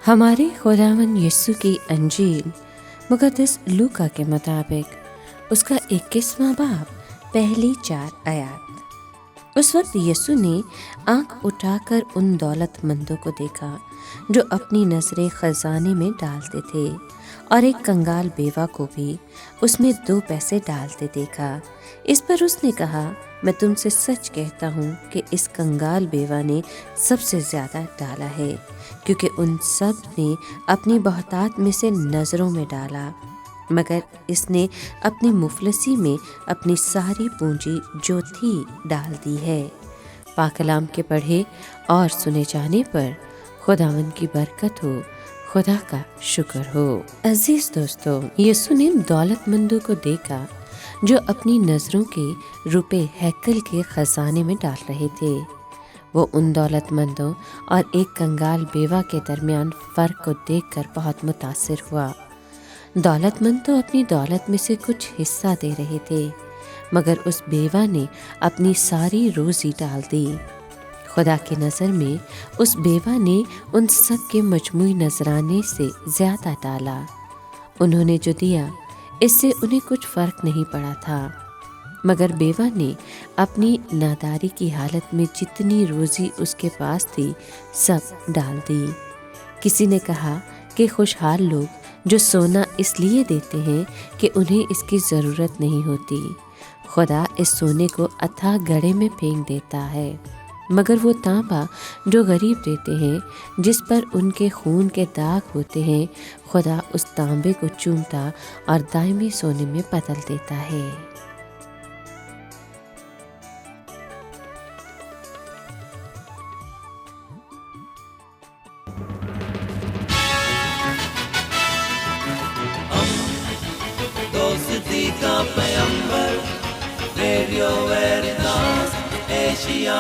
ہمارے خداوند یسوع کی انجیل مقدس لوکا کے مطابق اس کا 21واں باب پہلی 4 آیات۔ اس وقت یسوع نے آنکھ اٹھا کر ان دولت مندوں کو دیکھا جو اپنی نظریں خزانے میں ڈالتے تھے، اور ایک کنگال بیوہ کو بھی اس میں 2 پیسے ڈالتے دیکھا۔ اس پر اس نے کہا، میں تم سے سچ کہتا ہوں کہ اس کنگال بیوہ نے سب سے زیادہ ڈالا ہے، کیونکہ ان سب نے اپنی بہتات میں سے نظروں میں ڈالا، مگر اس نے اپنی مفلسی میں اپنی ساری پونجی جو تھی ڈال دی ہے۔ پاک کلام کے پڑھے اور سنے جانے پر خداوند کی برکت ہو، خدا کا شکر ہو۔ عزیز دوستو، یسوع نے دولت مندوں کو دیکھا جو اپنی نظروں کے روپے ہیکل کے خزانے میں ڈال رہے تھے۔ وہ ان دولت مندوں اور ایک کنگال بیوہ کے درمیان فرق کو دیکھ کر بہت متاثر ہوا۔ دولت مند تو اپنی دولت میں سے کچھ حصہ دے رہے تھے، مگر اس بیوہ نے اپنی ساری روزی ڈال دی۔ خدا کی نظر میں اس بیوہ نے ان سب کے مجموعی نذرانے سے زیادہ ڈالا۔ انہوں نے جو دیا اس سے انہیں کچھ فرق نہیں پڑا تھا، مگر بیوہ نے اپنی ناداری کی حالت میں جتنی روزی اس کے پاس تھی سب ڈال دی۔ کسی نے کہا کہ خوشحال لوگ جو سونا اس لیے دیتے ہیں کہ انہیں اس کی ضرورت نہیں ہوتی، خدا اس سونے کو اتھاہ گڑھے میں پھینک دیتا ہے، مگر وہ تانبا جو غریب دیتے ہیں، جس پر ان کے خون کے داغ ہوتے ہیں، خدا اس تانبے کو چومتا اور دائمی سونے میں بدل دیتا ہے۔ دوستی کا پیمبر، ریڈیو ویریتاس ایشیا۔